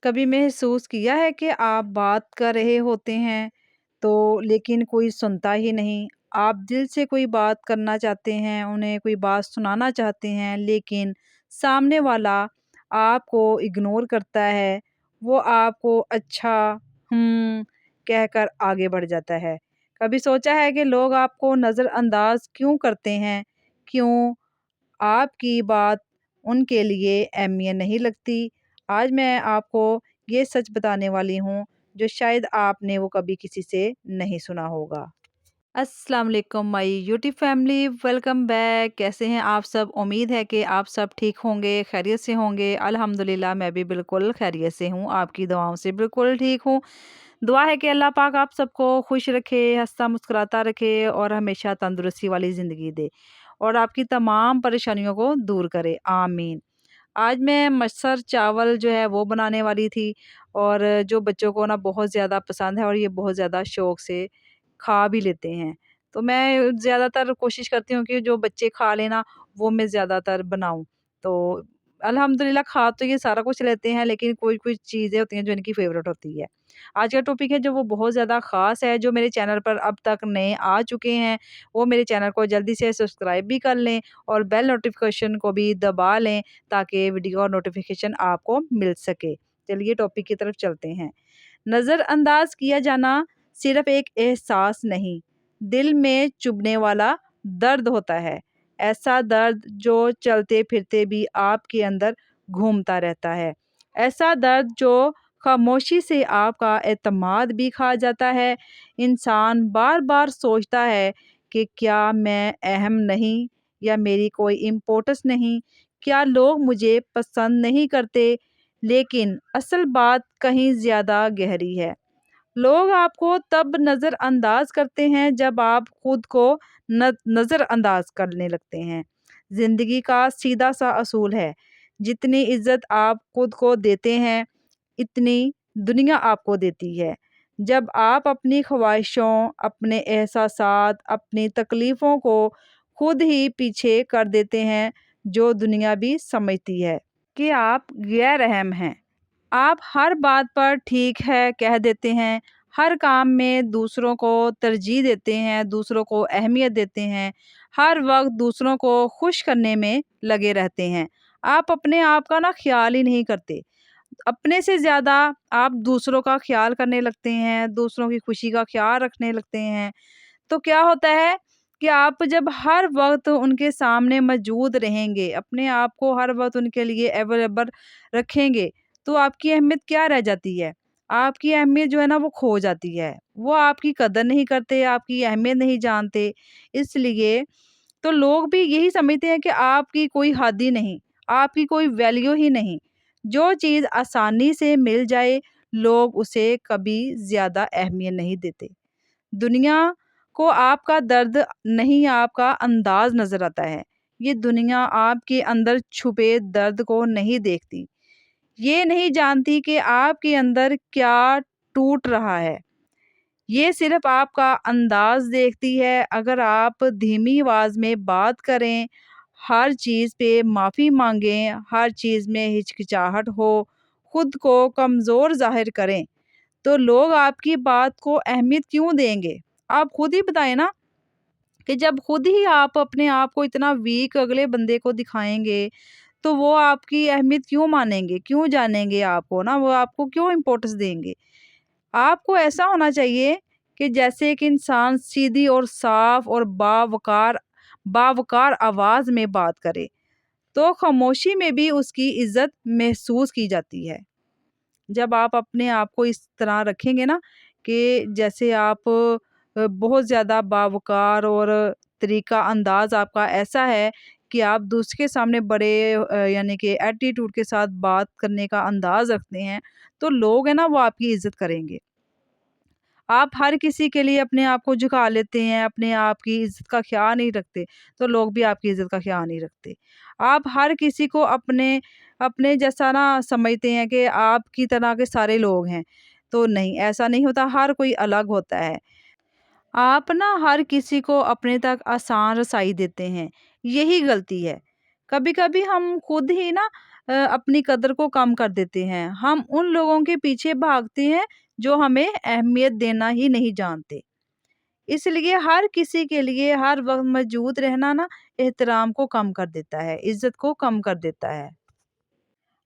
कभी महसूस किया है कि आप बात कर रहे होते हैं तो लेकिन कोई सुनता ही नहीं। आप दिल से कोई बात करना चाहते हैं, उन्हें कोई बात सुनाना चाहते हैं, लेकिन सामने वाला आपको इग्नोर करता है। वो आपको अच्छा कहकर आगे बढ़ जाता है। कभी सोचा है कि लोग आपको नज़रअंदाज क्यों करते हैं? क्यों आपकी बात उनके लिए अहमियत नहीं लगती? आज मैं आपको ये सच बताने वाली हूँ जो शायद आपने वो कभी किसी से नहीं सुना होगा। अस्सलाम वालेकुम my YouTube family, welcome back. कैसे हैं आप सब? उम्मीद है कि आप सब ठीक होंगे, खैरियत से होंगे। अल्हम्दुलिल्लाह मैं भी बिल्कुल खैरियत से हूँ, आपकी दुआओं से बिल्कुल ठीक हूँ। दुआ है कि अल्लाह पाक आप सबको खुश रखे, हंसता मुस्कुराता रखे और हमेशा तंदुरुस्ती वाली ज़िंदगी दे और आपकी तमाम परेशानियों को दूर करे, आमीन। आज मैं मसर चावल जो है वो बनाने वाली थी और जो बच्चों को ना बहुत ज़्यादा पसंद है और ये बहुत ज़्यादा शौक से खा भी लेते हैं। तो मैं ज़्यादातर कोशिश करती हूँ कि जो बच्चे खा लें ना वो मैं ज़्यादातर बनाऊँ। तो अल्हम्दुलिल्लाह खा तो ये सारा कुछ लेते हैं, लेकिन कोई-कोई चीज़ें होती हैं जो इनकी फ़ेवरेट होती है। आज का टॉपिक है जो वो बहुत ज़्यादा ख़ास है, जो मेरे चैनल पर अब तक नए आ चुके हैं, वो मेरे चैनल को जल्दी से सब्सक्राइब भी कर लें और बेल नोटिफ़िकेशन को भी दबा लें ताकि वीडियो और नोटिफ़िकेशन आपको मिल सके। चलिए टॉपिक की तरफ चलते हैं। नज़रअंदाज किया जाना सिर्फ़ एक एहसास नहीं, दिल में चुभने वाला दर्द होता है। ऐसा दर्द जो चलते-फिरते भी आपके अंदर घूमता रहता है। ऐसा दर्द जो खामोशी से आपका एतमाद भी खा जाता है। इंसान बार-बार सोचता है कि क्या मैं अहम नहीं या मेरी कोई इम्पोर्टेंस नहीं? क्या लोग मुझे पसंद नहीं करते? लेकिन असल बात कहीं ज़्यादा गहरी है। लोग आपको तब नज़रअंदाज करते हैं जब आप खुद को नज़रअंदाज करने लगते हैं। ज़िंदगी का सीधा-सा असूल है, जितनी इज़्ज़त आप खुद को देते हैं, इतनी दुनिया आपको देती है। जब आप अपनी ख़्वाहिशों, अपने एहसासात, अपनी तकलीफ़ों को खुद ही पीछे कर देते हैं, जो दुनिया भी समझती है कि आप गैर अहम हैं। आप हर बात पर ठीक है कह देते हैं, हर काम में दूसरों को तरजीह देते हैं, दूसरों को अहमियत देते हैं, हर वक़्त दूसरों को खुश करने में लगे रहते हैं। आप अपने आप का ना ख़्याल ही नहीं करते। अपने से ज़्यादा आप दूसरों का ख़्याल करने लगते हैं, दूसरों की खुशी का ख़्याल रखने लगते हैं। तो क्या होता है कि आप जब हर वक़्त उनके सामने मौजूद रहेंगे, अपने आप को हर वक़्त उनके लिए अवेलेबल रखेंगे, तो आपकी अहमियत क्या रह जाती है? आपकी अहमियत जो है ना वो खो जाती है। वो आपकी कदर नहीं करते, आपकी अहमियत नहीं जानते। इसलिए तो लोग भी यही समझते हैं कि आपकी कोई हद ही नहीं, आपकी कोई वैल्यू ही नहीं। जो चीज़ आसानी से मिल जाए, लोग उसे कभी ज़्यादा अहमियत नहीं देते। दुनिया को आपका दर्द नहीं, आपका अंदाज़ नज़र आता है। ये दुनिया आपके अंदर छुपे दर्द को नहीं देखती। ये नहीं जानती कि आपके अंदर क्या टूट रहा है। ये सिर्फ़ आपका अंदाज़ देखती है। अगर आप धीमी आवाज़ में बात करें, हर चीज़ पे माफ़ी माँगें, हर चीज़ में हिचकिचाहट हो, खुद को कमज़ोर ज़ाहिर करें, तो लोग आपकी बात को अहमियत क्यों देंगे? आप खुद ही बताएँ ना कि जब खुद ही आप अपने आप को इतना वीक अगले बंदे को दिखाएँगे, तो वो आपकी अहमियत क्यों मानेंगे? क्यों जानेंगे आपको ना? वो आपको क्यों इम्पोर्टेंस देंगे? आपको ऐसा होना चाहिए कि जैसे एक इंसान सीधी और साफ और बावकार आवाज़ में बात करे, तो खामोशी में भी उसकी इज़्ज़त महसूस की जाती है। जब आप अपने आप को इस तरह रखेंगे ना कि जैसे आप बहुत ज़्यादा बावकार और तरीका अंदाज़ आपका ऐसा है कि आप दूसरे के सामने बड़े यानी कि एटीट्यूड के साथ बात करने का अंदाज़ रखते हैं, तो लोग हैं ना वो आपकी इज़्ज़त करेंगे। आप हर किसी के लिए अपने आप को झुका लेते हैं, अपने आप की इज़्ज़त का ख़्याल नहीं रखते, तो लोग भी आपकी इज़्ज़त का ख़्याल नहीं रखते। आप हर किसी को अपने अपने जैसा ना समझते हैं कि आपकी तरह के सारे लोग हैं, तो नहीं, ऐसा नहीं होता, हर कोई अलग होता है। आप ना हर किसी को अपने तक आसान रसाई देते हैं, यही गलती है। कभी-कभी हम खुद ही ना اپنی قدر کو کم کر دیتے ہیں۔ ہم ان لوگوں کے پیچھے بھاگتے ہیں جو ہمیں اہمیت دینا ہی نہیں جانتے۔ اس لیے ہر کسی کے لیے ہر وقت موجود رہنا نا احترام کو کم کر دیتا ہے، عزت کو کم کر دیتا ہے۔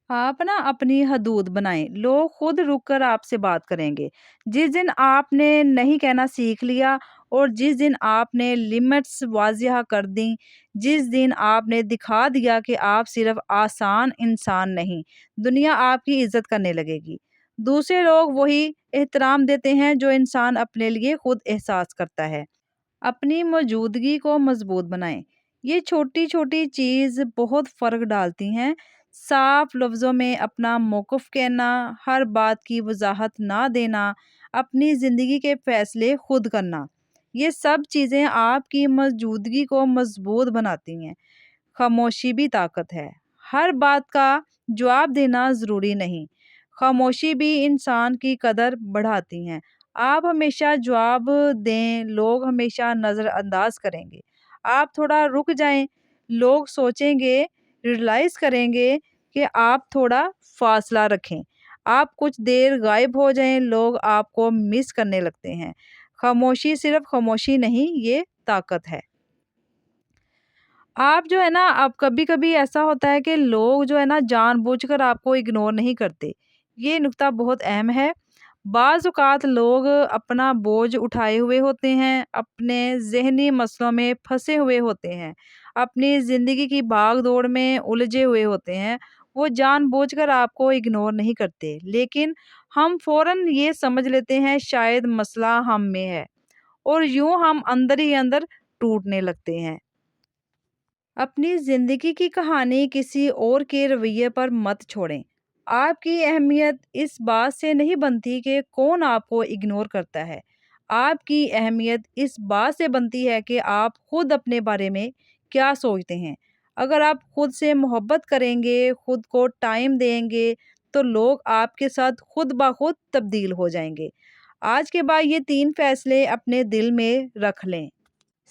آپ نا اپنی حدود بنائیں، لوگ خود رک کر آپ سے بات کریں گے۔ جس دن آپ نے نہیں کہنا سیکھ لیا اور جس دن آپ نے لمٹس واضح کر دیں، جس دن آپ نے دکھا دیا کہ آپ صرف آسان انسان نہیں، دنیا آپ کی عزت کرنے لگے گی۔ دوسرے لوگ وہی احترام دیتے ہیں جو انسان اپنے لیے خود احساس کرتا ہے۔ اپنی موجودگی کو مضبوط بنائیں۔ یہ چھوٹی چھوٹی چیز بہت فرق ڈالتی ہیں۔ صاف لفظوں میں اپنا موقف کہنا، ہر بات کی وضاحت نہ دینا، اپنی زندگی کے فیصلے خود کرنا، یہ سب چیزیں آپ کی موجودگی کو مضبوط بناتی ہیں۔ خاموشی بھی طاقت ہے۔ ہر بات کا جواب دینا ضروری نہیں۔ خاموشی بھی انسان کی قدر بڑھاتی ہیں۔ آپ ہمیشہ جواب دیں، لوگ ہمیشہ نظر انداز کریں گے۔ آپ تھوڑا رک جائیں، لوگ سوچیں گے، ریئلائز کریں گے کہ آپ تھوڑا فاصلہ رکھیں۔ آپ کچھ دیر غائب ہو جائیں، لوگ آپ کو مس کرنے لگتے ہیں۔ خاموشی صرف خاموشی نہیں، یہ طاقت ہے۔ آپ جو ہے نا، اب کبھی کبھی ایسا ہوتا ہے کہ لوگ جو ہے نا جان بوجھ کر آپ کو اگنور نہیں کرتے۔ یہ نکتہ بہت اہم ہے۔ بعض اوقات لوگ اپنا بوجھ اٹھائے ہوئے ہوتے ہیں، اپنے ذہنی مسئلوں میں پھنسے ہوئے ہوتے ہیں، اپنی زندگی کی بھاگ دوڑ میں الجھے ہوئے ہوتے ہیں۔ وہ جان بوجھ کر آپ کو اگنور نہیں کرتے، لیکن ہم فوراً یہ سمجھ لیتے ہیں شاید مسئلہ ہم میں ہے، اور یوں ہم اندر ہی اندر ٹوٹنے لگتے ہیں۔ اپنی زندگی کی کہانی کسی اور کے رویے پر مت چھوڑیں۔ آپ کی اہمیت اس بات سے نہیں بنتی کہ کون آپ کو اگنور کرتا ہے۔ آپ کی اہمیت اس بات سے بنتی ہے کہ آپ خود اپنے بارے میں کیا سوچتے ہیں۔ اگر آپ خود سے محبت کریں گے، خود کو ٹائم دیں گے، تو لوگ آپ کے ساتھ خود بخود تبدیل ہو جائیں گے۔ آج کے بعد یہ 3 فیصلے اپنے دل میں رکھ لیں۔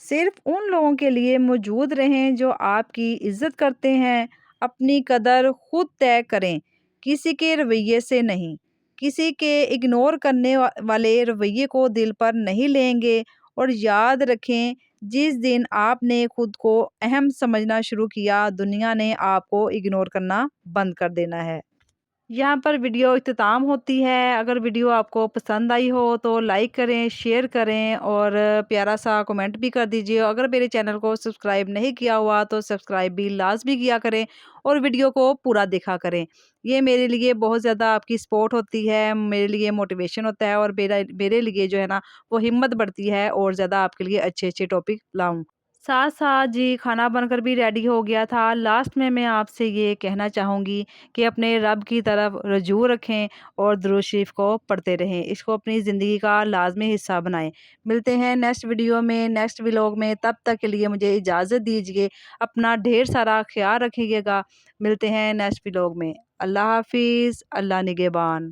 صرف ان لوگوں کے لیے موجود رہیں جو آپ کی عزت کرتے ہیں۔ اپنی قدر خود طے کریں، کسی کے رویے سے نہیں۔ کسی کے اگنور کرنے والے رویے کو دل پر نہیں لیں گے، اور یاد رکھیں جس دن آپ نے خود کو اہم سمجھنا شروع کیا، دنیا نے آپ کو اگنور کرنا بند کر دینا ہے۔ یہاں پر ویڈیو اختتام ہوتی ہے۔ اگر ویڈیو آپ کو پسند آئی ہو تو لائک کریں، شیئر کریں اور پیارا سا کمنٹ بھی کر دیجیے۔ اگر میرے چینل کو سبسکرائب نہیں کیا ہوا تو سبسکرائب بھی لازمی کیا کریں اور ویڈیو کو پورا دیکھا کریں۔ یہ میرے لیے بہت زیادہ آپ کی سپورٹ ہوتی ہے، میرے لیے موٹیویشن ہوتا ہے، اور میرے لیے جو ہے نا وہ ہمت بڑھتی ہے اور زیادہ آپ کے لیے اچھے اچھے ٹاپک لاؤں۔ ساتھ ساتھ جی کھانا بن کر بھی ریڈی ہو گیا تھا۔ لاسٹ میں آپ سے یہ کہنا چاہوں گی کہ اپنے رب کی طرف رجوع رکھیں اور درود شریف کو پڑھتے رہیں، اس کو اپنی زندگی کا لازمی حصہ بنائیں۔ ملتے ہیں نیکسٹ ویڈیو میں، نیکسٹ ولاگ میں، تب تک کے لیے مجھے اجازت دیجیے۔ اپنا ڈھیر سارا خیال رکھیے گا۔ ملتے ہیں نیکسٹ ولاگ میں۔ اللہ حافظ، اللہ نگہبان۔